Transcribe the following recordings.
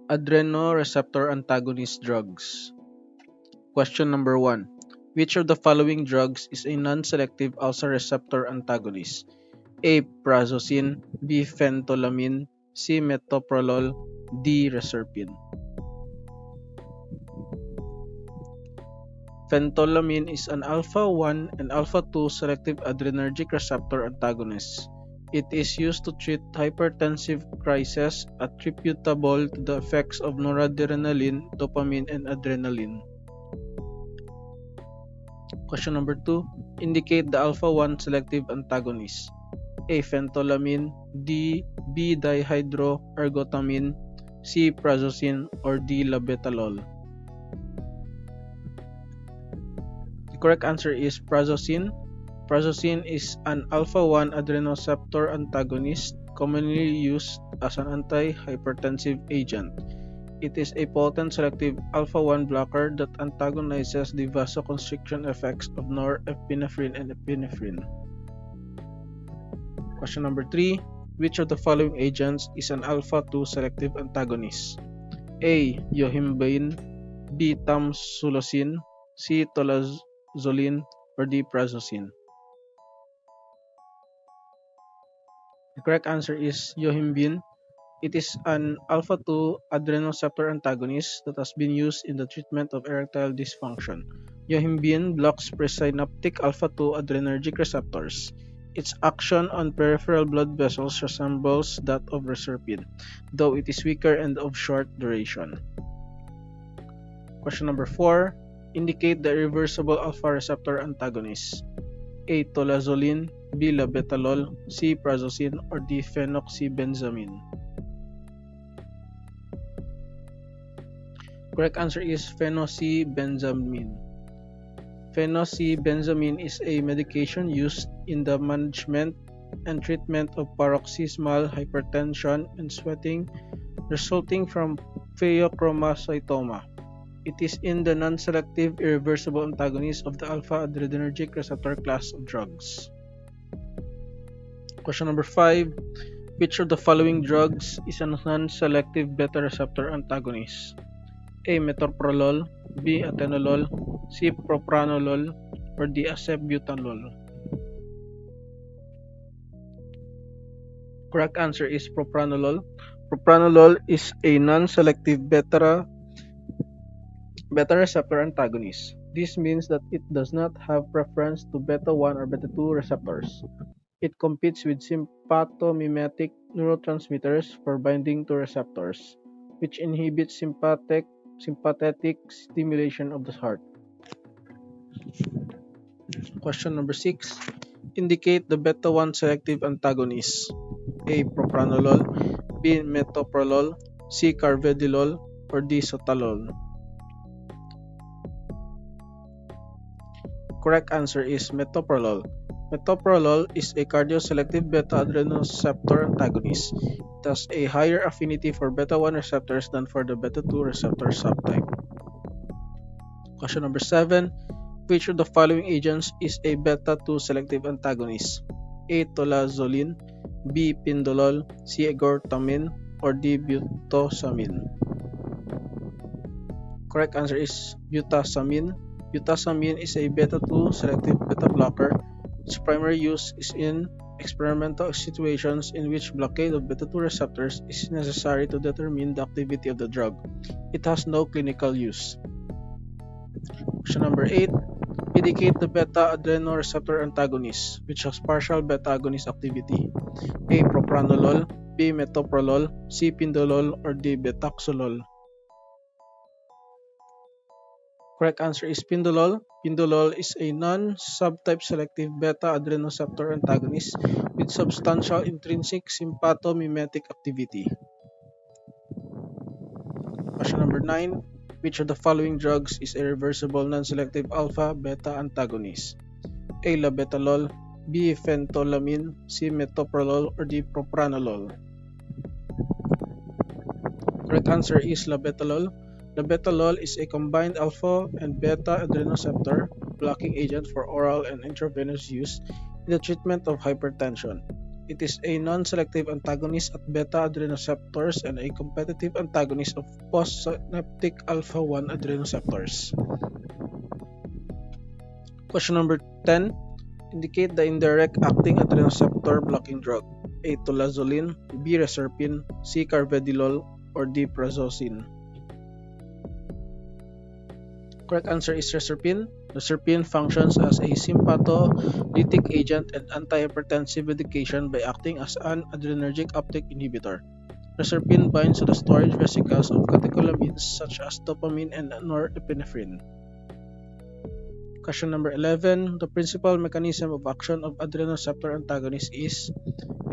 Adrenoreceptor antagonist drugs. Question number 1. Which of the following drugs is a non-selective alpha receptor antagonist? A. Prazosine, B. Phentolamine, C. Metoprolol, D. Reserpine. Phentolamine is an alpha-1 and alpha-2 selective adrenergic receptor antagonist. It is used to treat hypertensive crises attributable to the effects of noradrenaline, dopamine, and adrenaline. Question number 2. Indicate the alpha-1 selective antagonist. A. Phentolamine, B. Dihydroergotamine, C. Prazosine, or D. Labetalol. The correct answer is Prazosine. Prazosine is an alpha-1 adrenoceptor antagonist commonly used as an antihypertensive agent. It is a potent selective alpha-1 blocker that antagonizes the vasoconstriction effects of norepinephrine and epinephrine. Question number 3. Which of the following agents is an alpha-2 selective antagonist? A. Yohimbine, B. Tamsulosin, C. Tolazoline, or D. Prazosine. The correct answer is Yohimbine. It is an alpha-2 adrenoceptor antagonist that has been used in the treatment of erectile dysfunction. Yohimbine blocks presynaptic alpha-2 adrenergic receptors. Its action on peripheral blood vessels resembles that of reserpine, though it is weaker and of short duration. Question number 4. Indicate the irreversible alpha receptor antagonists. A. Tolazoline, B. Labetalol, C. Prazosine, or D. Phenoxybenzamine. Correct answer is phenoxybenzamine. Phenoxybenzamine is a medication used in the management and treatment of paroxysmal hypertension and sweating resulting from pheochromocytoma. It is in the non-selective irreversible antagonist of the alpha-adrenergic receptor class of drugs. Question number 5. Which of the following drugs is a non-selective beta receptor antagonist? A. Metoprolol, B. Atenolol, C. Propranolol, or D. Acebutolol. Correct answer is propranolol. Propranolol is a non-selective beta receptor antagonist. This means that it does not have preference to beta 1 or beta 2 receptors. It competes with sympathomimetic neurotransmitters for binding to receptors, which inhibits sympathetic stimulation of the heart. Question number 6. Indicate the beta 1 selective antagonists. A. Propranolol, B. Metoprolol, C. Carvedilol, or D. Sotalol. Correct answer is metoprolol. Metoprolol is a cardioselective beta adrenoceptor antagonist. It has a higher affinity for beta 1 receptors than for the beta 2 receptor subtype. Question number 7. Which of the following agents is a beta 2 selective antagonist? A. Tolazoline, B. Pindolol, C. Gortamine, or D. Butasamine. Correct answer is butasamine. Butasamine is a beta 2 selective beta blocker. Its primary use is in experimental situations in which blockade of beta 2 receptors is necessary to determine the activity of the drug. It has no clinical use. Question number 8. Indicate the beta adrenoreceptor antagonist, which has partial beta agonist activity. A. Propranolol, B. Metoprolol, C. Pindolol, or D. Betaxolol. Correct answer is Pindolol. Pindolol is a non-subtype selective beta adrenoceptor antagonist with substantial intrinsic sympathomimetic activity. Question number 9. Which of the following drugs is a reversible non-selective alpha-beta antagonist? A. Labetalol, B. Phentolamine, C. Metoprolol, or D. Propranolol. Correct answer is Labetalol. Labetalol is a combined alpha and beta adrenoceptor blocking agent for oral and intravenous use in the treatment of hypertension. It is a non-selective antagonist at beta adrenoceptors and a competitive antagonist of postsynaptic alpha-1 adrenoceptors. Question number 10. Indicate the indirect acting adrenoceptor blocking drug. A. Tolazoline, B. Reserpine, C. Carvedilol, or D. Prazosine. Correct answer is reserpine. Reserpine functions as a sympatholytic agent and antihypertensive medication by acting as an adrenergic uptake inhibitor. Reserpine binds to the storage vesicles of catecholamines such as dopamine and norepinephrine. Question number 11. The principal mechanism of action of adrenoceptor antagonist is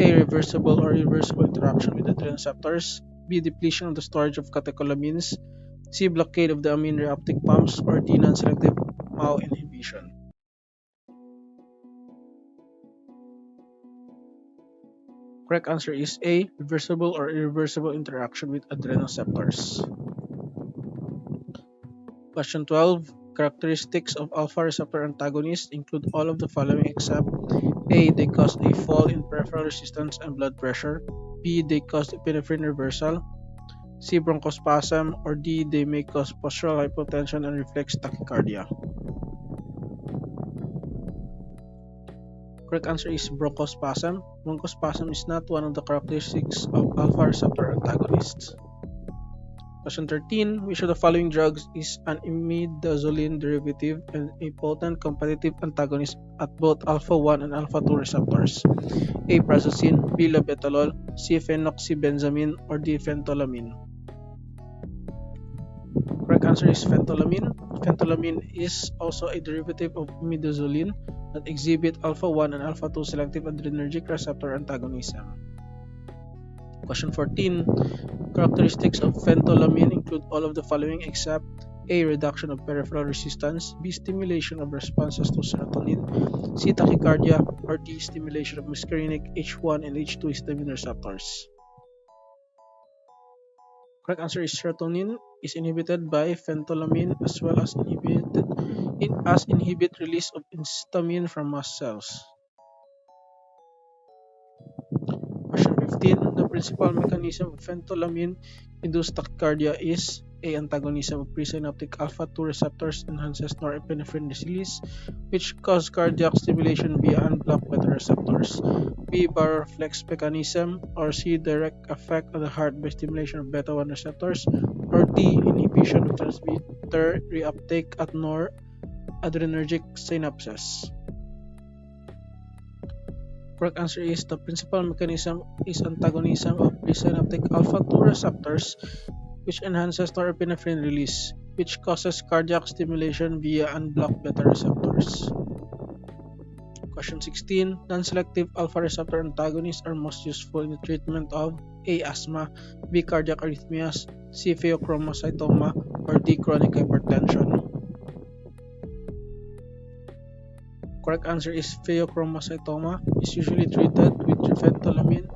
A. Reversible or irreversible interaction with adrenoceptors, B. Depletion of the storage of catecholamines, C. Blockade of the amine reuptake pumps, or D. Non-selective MAO inhibition. Correct answer is A. Reversible or irreversible interaction with adrenoceptors. Question 12. Characteristics of alpha receptor antagonists include all of the following except A. They cause a fall in peripheral resistance and blood pressure, B. They cause epinephrine reversal, C. Bronchospasm, or D. They may cause postural hypotension and reflex tachycardia. Correct answer is bronchospasm. Bronchospasm is not one of the characteristics of alpha receptor antagonists. Question 13. Which of the following drugs is an imidazoline derivative and a potent competitive antagonist at both alpha-1 and alpha-2 receptors? A. Prazosine, B. Labetalol, C. Phenoxybenzamine, or D. Phentolamine. Correct answer is phentolamine. Phentolamine is also a derivative of imidazoline that exhibit alpha-1 and alpha-2 selective adrenergic receptor antagonism. Question 14. Characteristics of phentolamine include all of the following except A. Reduction of peripheral resistance, B. Stimulation of responses to serotonin, C. Tachycardia, or D. Stimulation of muscarinic H1 and H2 histamine receptors. Correct answer is serotonin is inhibited by phentolamine as well as inhibit release of histamine from mast cells. Question 15. The principal mechanism of phentolamine-induced tachycardia is A. Antagonism of presynaptic alpha-2 receptors enhances norepinephrine release, which cause cardiac stimulation via unblocked beta receptors. B. Baroreflex mechanism, or C. Direct effect of the heart by stimulation of beta-1 receptors, or D. Inhibition of transmitter reuptake at noradrenergic synapses. Correct answer is the principal mechanism is antagonism of presynaptic alpha-2 receptors, which enhances norepinephrine release, which causes cardiac stimulation via unblocked beta receptors. Question 16. Non-selective alpha receptor antagonists are most useful in the treatment of A. Asthma, B. Cardiac arrhythmias, C. Pheochromocytoma, or D. Chronic hypertension. Correct answer is pheochromocytoma is usually treated with phentolamine,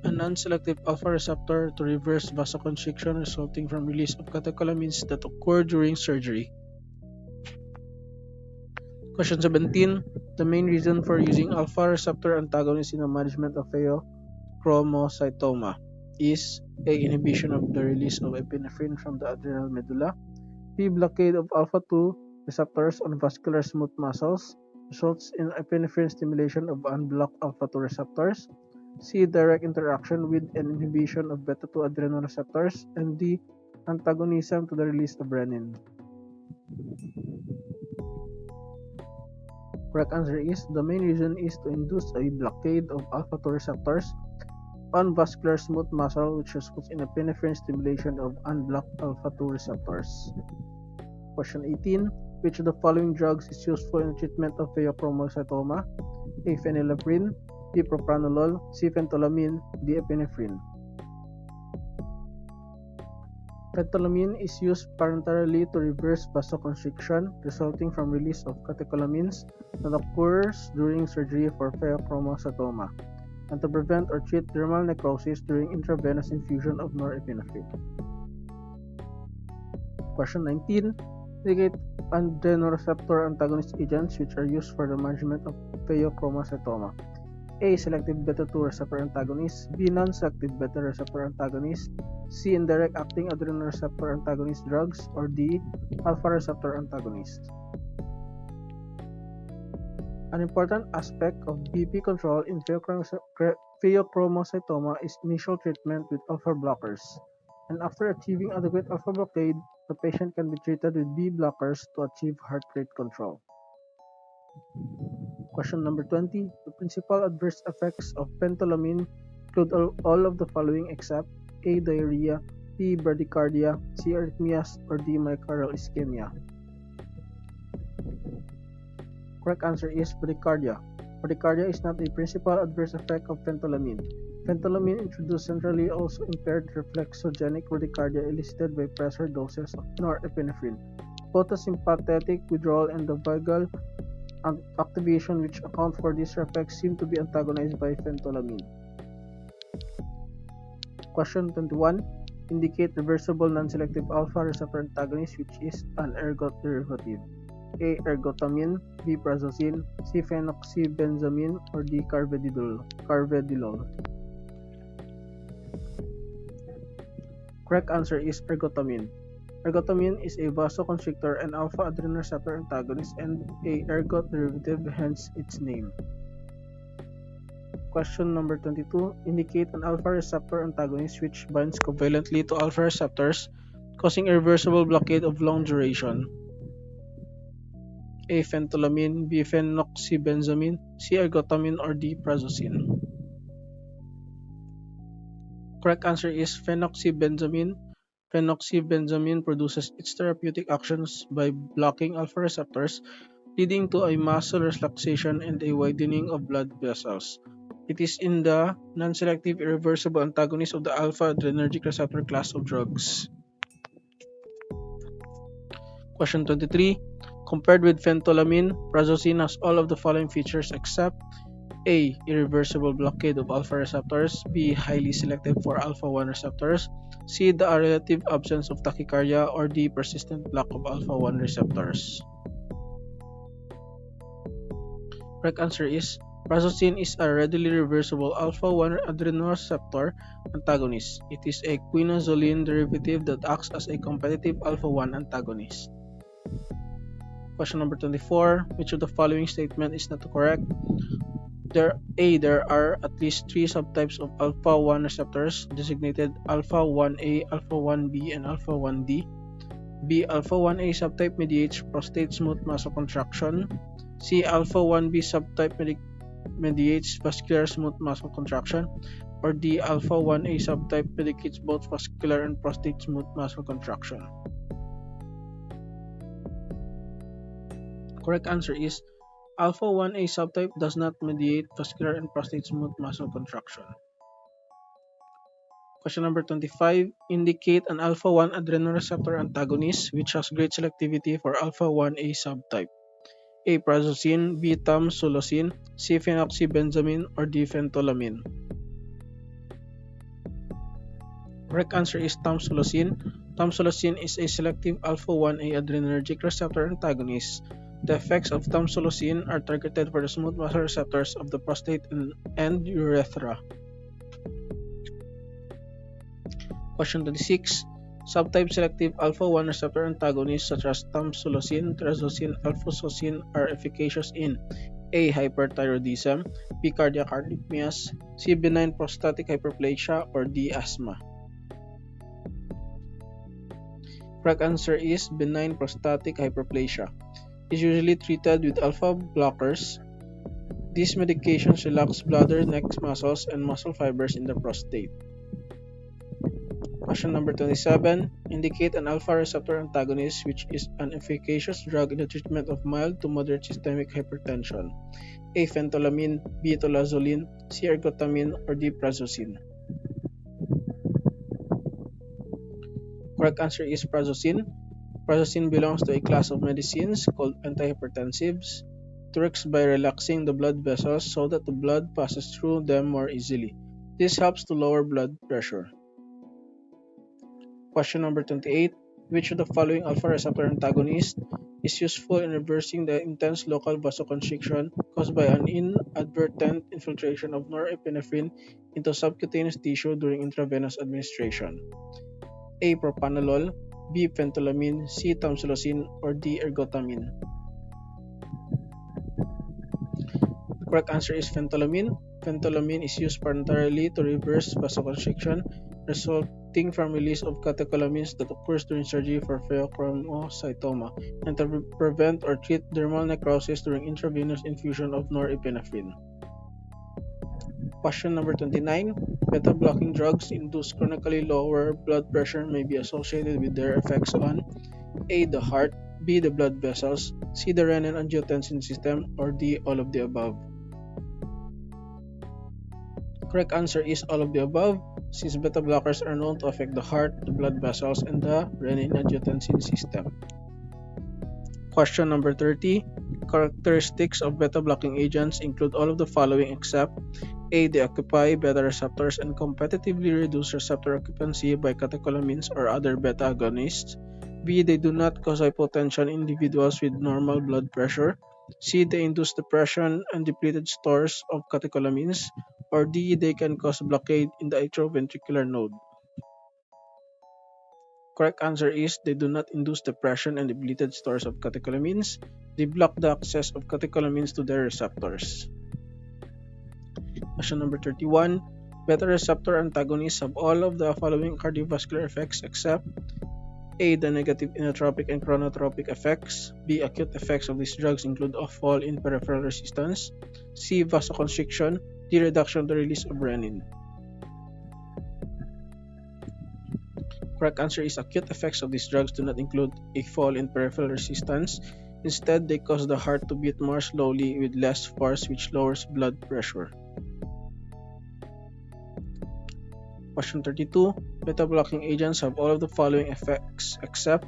a non-selective alpha receptor, to reverse vasoconstriction resulting from release of catecholamines that occur during surgery. Question 17. The main reason for using alpha receptor antagonists in the management of pheochromocytoma is A. Inhibition of the release of epinephrine from the adrenal medulla, B. Blockade of alpha-2 receptors on vascular smooth muscles results in epinephrine stimulation of unblocked alpha-2 receptors, C. Direct interaction with and inhibition of beta-2 adrenal receptors, and D. Antagonism to the release of renin. Correct answer is the main reason is to induce a blockade of alpha-2 receptors on vascular smooth muscle, which results in epinephrine stimulation of unblocked alpha-2 receptors. Question 18. Which of the following drugs is useful in the treatment of pheochromocytoma? A. Phenylephrine, B. Propranolol, C. Phentolamine, D. Epinephrine. Phentolamine is used parenterally to reverse vasoconstriction resulting from release of catecholamines that occurs during surgery for pheochromocytoma, and to prevent or treat dermal necrosis during intravenous infusion of norepinephrine. Question 19. Indicate adrenoreceptor antagonist agents which are used for the management of pheochromocytoma. A. Selective beta-2 receptor antagonist. B. Non-selective beta receptor antagonist. C. Indirect acting adrenal receptor antagonist drugs. Or D. Alpha receptor antagonist. An important aspect of BP control in pheochromocytoma is initial treatment with alpha blockers, and after achieving adequate alpha blockade, the patient can be treated with B blockers to achieve heart rate control. Question number 20. The principal adverse effects of phentolamine include all of the following except A. Diarrhea, B. Bradycardia, C. Arrhythmias, or D. Myocardial ischemia. Correct answer is bradycardia. Bradycardia is not a principal adverse effect of phentolamine. Phentolamine introduced centrally also impaired reflexogenic bradycardia elicited by pressure doses of norepinephrine. Both the sympathetic withdrawal and the vagal activation which account for this reflex seem to be antagonized by phentolamine. Question 21. Indicate reversible non-selective alpha receptor antagonist which is an ergot derivative. A. Ergotamine, B. Prazosine, C. Phenoxybenzamine, or D. Carvedilol. Correct answer is ergotamine. Ergotamine is a vasoconstrictor and alpha adrenal receptor antagonist and a ergot derivative, hence its name. Question number 22. Indicate an alpha receptor antagonist which binds covalently to alpha receptors, causing irreversible blockade of long duration. A. Phentolamine, B. Phenoxybenzamine, C. Ergotamine, or D. Prazosine. Correct answer is phenoxybenzamine. Phenoxybenzamine produces its therapeutic actions by blocking alpha receptors, leading to a muscle relaxation and a widening of blood vessels. It is in the non-selective irreversible antagonist of the alpha adrenergic receptor class of drugs. Question 23. Compared with phentolamine, prazosine has all of the following features except A. Irreversible blockade of alpha receptors, B. Highly selective for alpha-1 receptors, C. The relative absence of tachycardia, or D. Persistent block of alpha-1 receptors. Correct answer is prazosine is a readily reversible alpha-1 adrenoreceptor antagonist. It is a quinazoline derivative that acts as a competitive alpha-1 antagonist. Question number 24. Which of the following statement is not correct? There are at least 3 subtypes of alpha-1 receptors designated alpha-1A, alpha-1B, and alpha-1D. B. Alpha-1A subtype mediates prostate smooth muscle contraction. C. Alpha-1B subtype mediates vascular smooth muscle contraction. Or D. Alpha-1A subtype mediates both vascular and prostate smooth muscle contraction. Correct answer is Alpha-1A subtype does not mediate vascular and prostate smooth muscle contraction. Question number 25. Indicate an alpha-1 adrenoreceptor antagonist which has great selectivity for alpha-1A subtype. A. Prazosine, B. Tamsulosin, C. Phenoxybenzamine, or D. Phentolamine. Correct answer is Tamsulosin. Tamsulosin is a selective alpha-1A adrenergic receptor antagonist. The effects of tamsulosin are targeted for the smooth muscle receptors of the prostate and urethra. Question 26. Subtype selective alpha-1 receptor antagonists such as tamsulosin, trazosine, alfuzosin are efficacious in A. Hyperthyroidism, B. Cardiac arrhythmias, C. Benign prostatic hyperplasia, or D. Asthma. Correct answer is benign prostatic hyperplasia. Is usually treated with alpha blockers. These medications relax bladder, neck muscles, and muscle fibers in the prostate. Question number 27. Indicate an alpha receptor antagonist which is an efficacious drug in the treatment of mild to moderate systemic hypertension. A. Phentolamine, B. Tolazoline, C. Ergotamine, or D. Prazosine. Correct answer is Prazosine. Prazosine belongs to a class of medicines called antihypertensives. It works by relaxing the blood vessels so that the blood passes through them more easily. This helps to lower blood pressure. Question number 28. Which of the following alpha receptor antagonists is useful in reversing the intense local vasoconstriction caused by an inadvertent infiltration of norepinephrine into subcutaneous tissue during intravenous administration. A. Propranolol, B. Phentolamine, C. Tamsulosin, or D. Ergotamine. The correct answer is phentolamine. Phentolamine is used primarily to reverse vasoconstriction resulting from release of catecholamines that occurs during surgery for pheochromocytoma and to prevent or treat dermal necrosis during intravenous infusion of norepinephrine. Question number 29. Beta-blocking drugs induce chronically lower blood pressure may be associated with their effects on A. The heart, B. The blood vessels, C. The renin-angiotensin system, or D. All of the above. Correct answer is all of the above, since beta blockers are known to affect the heart, the blood vessels, and the renin-angiotensin system. Question number 30. Characteristics of beta blocking agents include all of the following except A. They occupy beta receptors and competitively reduce receptor occupancy by catecholamines or other beta agonists. B. They do not cause hypotension in individuals with normal blood pressure. C. They induce depression and depleted stores of catecholamines. Or D. They can cause blockade in the atrioventricular node. Correct answer is they do not induce depression and depleted stores of catecholamines. They block the access of catecholamines to their receptors. Question number 31. Beta receptor antagonists have all of the following cardiovascular effects except A. The negative inotropic and chronotropic effects. B. Acute effects of these drugs include a fall in peripheral resistance. C. Vasoconstriction. D. Reduction of the release of renin. Correct answer is acute effects of these drugs do not include a fall in peripheral resistance. Instead, they cause the heart to beat more slowly with less force, which lowers blood pressure. Question 32. Beta-blocking agents have all of the following effects except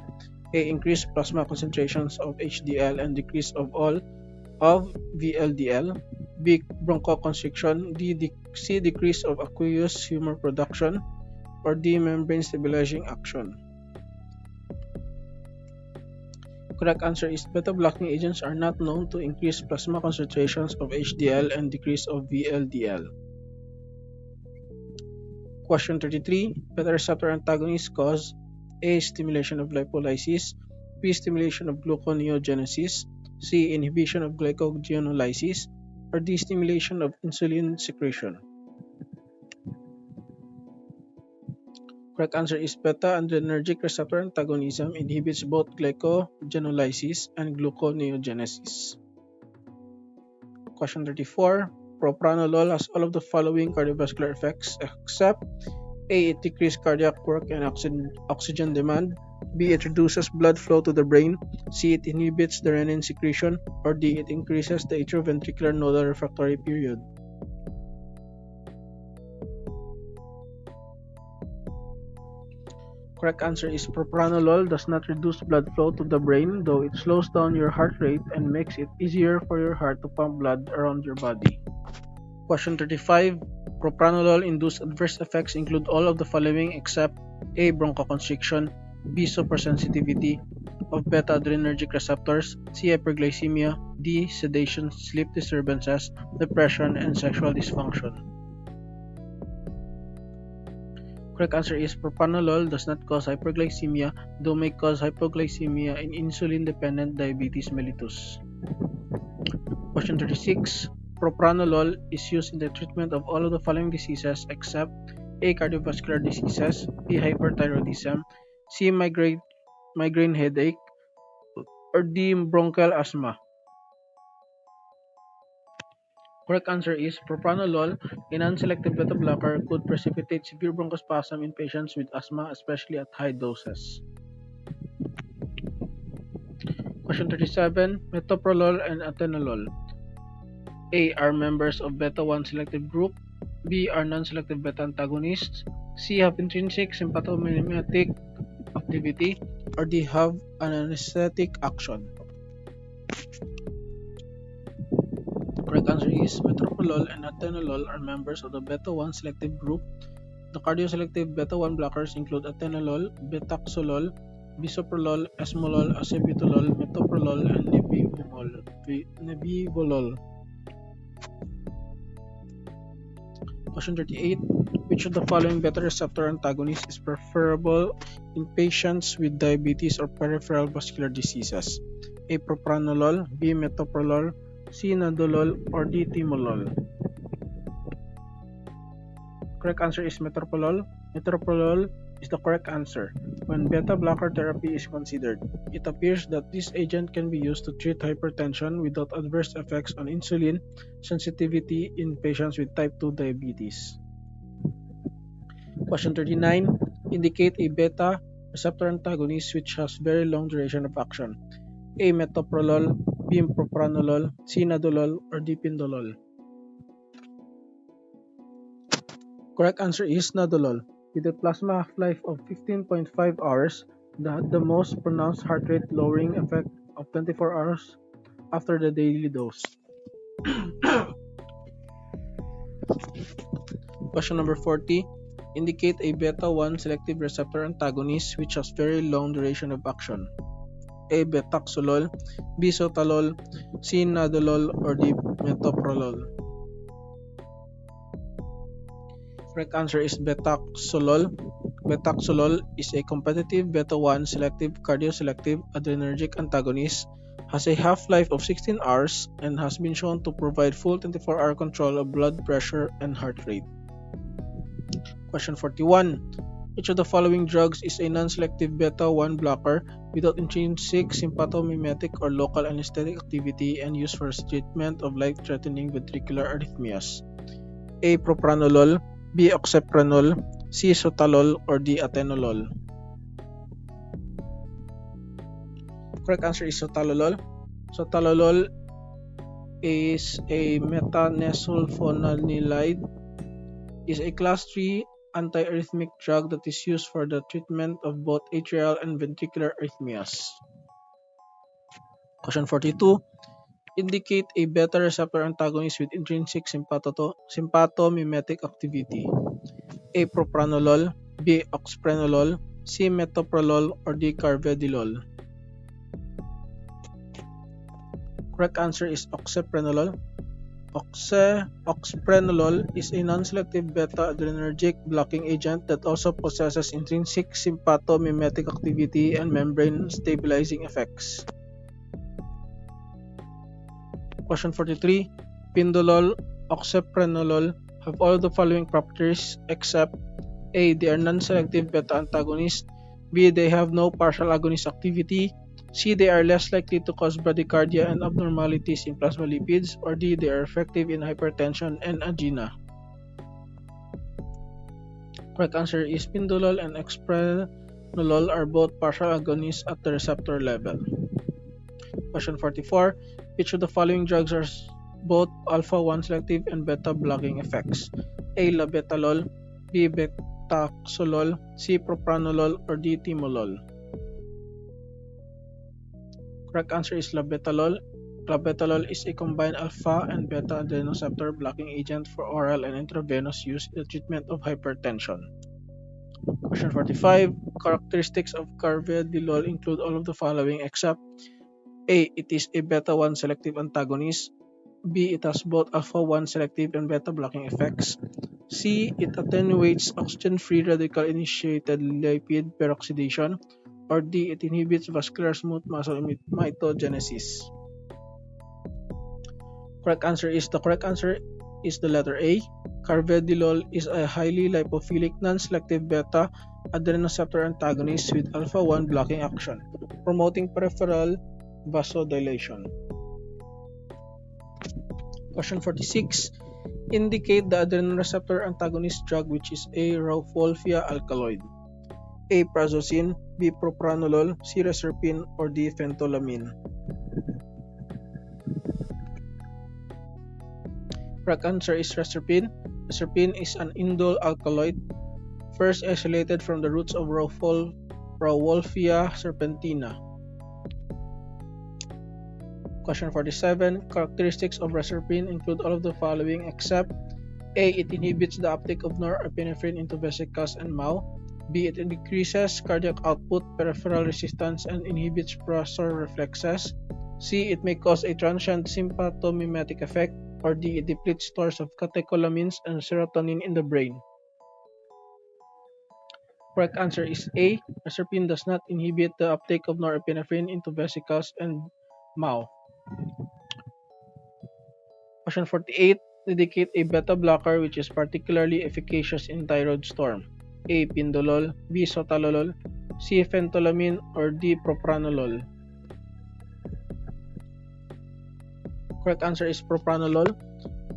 A. Increased plasma concentrations of HDL and decrease of all of VLDL. B. Bronchoconstriction. C. Decrease of aqueous humor production. Or D. Membrane stabilizing action. Correct answer is beta-blocking agents are not known to increase plasma concentrations of HDL and decrease of VLDL. Question 33. Beta receptor antagonists cause A. Stimulation of lipolysis, B. Stimulation of gluconeogenesis, C. Inhibition of glycogenolysis, or D. Stimulation of insulin secretion. Correct answer is beta adrenergic receptor antagonism inhibits both glycogenolysis and gluconeogenesis. Question 34. Propranolol has all of the following cardiovascular effects except A. It decreases cardiac work and oxygen demand. B. It reduces blood flow to the brain. C. It inhibits the renin secretion. Or D. It increases the atrioventricular nodal refractory period. Correct answer is propranolol does not reduce blood flow to the brain, though it slows down your heart rate and makes it easier for your heart to pump blood around your body. Question 35. Propranolol-induced adverse effects include all of the following except A. Bronchoconstriction, B. Supersensitivity of beta-adrenergic receptors, C. Hyperglycemia, D. Sedation, sleep disturbances, depression, and sexual dysfunction. Correct answer is propranolol does not cause hyperglycemia, though may cause hypoglycemia in insulin-dependent diabetes mellitus. Question 36. Propranolol is used in the treatment of all of the following diseases except A. Cardiovascular diseases, B. Hyperthyroidism, C. Migraine headache, or D. Bronchial asthma. Correct answer is propranolol, a non-selective beta blocker, could precipitate severe bronchospasm in patients with asthma, especially at high doses. Question 37. Metoprolol and atenolol. A. Are members of beta-1 selective group. B. Are non-selective beta antagonists. C. Have intrinsic sympathomimetic activity. Or D. Have an anesthetic action. The correct answer is metoprolol and atenolol are members of the beta-1 selective group. The cardioselective beta-1 blockers include atenolol, betaxolol, bisoprolol, esmolol, acebutolol, metoprolol, and nebivolol. Question 38. Which of the following beta receptor antagonist is preferable in patients with diabetes or peripheral vascular diseases? A. Propranolol, B. Metoprolol, C. Nadolol, or D. Timolol? Correct answer is metoprolol. Metoprolol is the correct answer. When beta blocker therapy is considered, it appears that this agent can be used to treat hypertension without adverse effects on insulin sensitivity in patients with type 2 diabetes. Question 39. Indicate a beta receptor antagonist which has very long duration of action. A. Metoprolol, B. Propranolol, C. Nadolol, or D. Pindolol? Correct answer is Nadolol. With a plasma half-life of 15.5 hours, the most pronounced heart rate lowering effect of 24 hours after the daily dose. Question number 40. Indicate a beta-1 selective receptor antagonist which has very long duration of action. A. Betaxolol, B. Sotalol, C. Nadolol, or D. Metoprolol? Correct answer is Betaxolol. Betaxolol is a competitive beta-1 selective cardioselective adrenergic antagonist, has a half-life of 16 hours, and has been shown to provide full 24-hour control of blood pressure and heart rate. Question 41. Which of the following drugs is a non-selective beta-1 blocker without intrinsic sympathomimetic or local anesthetic activity and used for treatment of life-threatening ventricular arrhythmias? A. Propranolol, B. Oxepranol, C. Sotalol, or D. Atenolol? Correct answer is Sotalol. Sotalol is a metanesulfonamide, is a class 3 antiarrhythmic drug that is used for the treatment of both atrial and ventricular arrhythmias. Question 42. Indicate a beta receptor antagonist with intrinsic sympathomimetic activity. A. Propranolol, B. Oxprenolol, C. Metoprolol, or D. Carvedilol? Correct answer is Oxprenolol. Oxprenolol is a non-selective beta-adrenergic blocking agent that also possesses intrinsic sympathomimetic activity and membrane stabilizing effects. Question 43. Pindolol, oxeprenolol have all of the following properties except A. They are non-selective beta antagonists, B. They have no partial agonist activity, C. They are less likely to cause bradycardia and abnormalities in plasma lipids, or D. They are effective in hypertension and angina. Correct answer is Pindolol and Exprenolol are both partial agonists at the receptor level. Question 44. Which of the following drugs are both alpha-1 selective and beta blocking effects? A. Labetalol, B. Betaxolol, C. Propranolol, or D. Timolol? Correct answer is Labetalol. Labetalol is a combined alpha and beta adrenoceptor blocking agent for oral and intravenous use in the treatment of hypertension. Question 45. Characteristics of carvedilol include all of the following except A. It is a beta-1 selective antagonist, B. It has both alpha-1 selective and beta blocking effects, C. It attenuates oxygen-free radical-initiated lipid peroxidation, or D. It inhibits vascular smooth muscle mitogenesis. The correct answer is the letter A. Carvedilol is a highly lipophilic non-selective beta adrenoceptor antagonist with alpha-1 blocking action, promoting peripheral vasodilation. Question 46. Indicate the adrenoreceptor antagonist drug which is A. Rauwolfia alkaloid. A. Prazosine, B. Propranolol, C. Reserpine, or D. Phentolamine? Correct answer is Reserpine. Reserpine is an indole alkaloid first isolated from the roots of Rauwolfia serpentina. Question 47. Characteristics of reserpine include all of the following except A. It inhibits the uptake of norepinephrine into vesicles and mouth, B. It decreases cardiac output, peripheral resistance, and inhibits pressor reflexes. C. It may cause a transient sympathomimetic effect. Or D. It depletes stores of catecholamines and serotonin in the brain. Correct answer is A. Reserpine does not inhibit the uptake of norepinephrine into vesicles and mouth. Question 48. Indicate a beta blocker which is particularly efficacious in thyroid storm. A. Pindolol, B. Sotalolol, C. Phentolamine, or D. Propranolol. Correct answer is propranolol.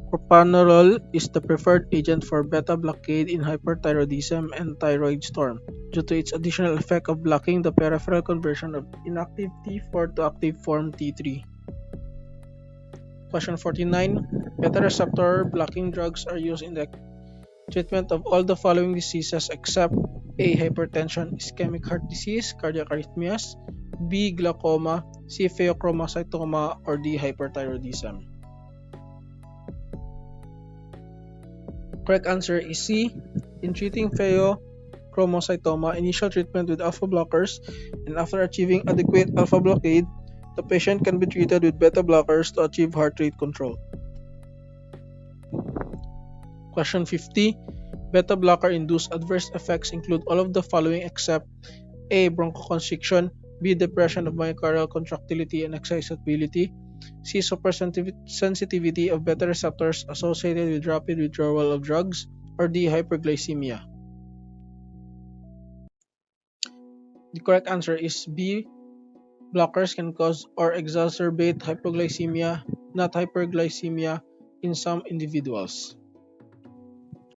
Propranolol is the preferred agent for beta blockade in hyperthyroidism and thyroid storm due to its additional effect of blocking the peripheral conversion of inactive T4 to active form T3. Question 49. Beta receptor blocking drugs are used in the treatment of all the following diseases except A. Hypertension, ischemic heart disease, cardiac arrhythmias, B. Glaucoma, C. Pheochromocytoma, or D. Hyperthyroidism. Correct answer is C. In treating pheochromocytoma, initial treatment with alpha blockers, and after achieving adequate alpha blockade, the patient can be treated with beta blockers to achieve heart rate control. Question 50. Beta blocker induced adverse effects include all of the following except A. Bronchoconstriction, B. Depression of myocardial contractility and excitability, C. Supersensitivity of beta receptors associated with rapid withdrawal of drugs, or D. Hyperglycemia. The correct answer is B. Blockers can cause or exacerbate hypoglycemia, not hyperglycemia, in some individuals.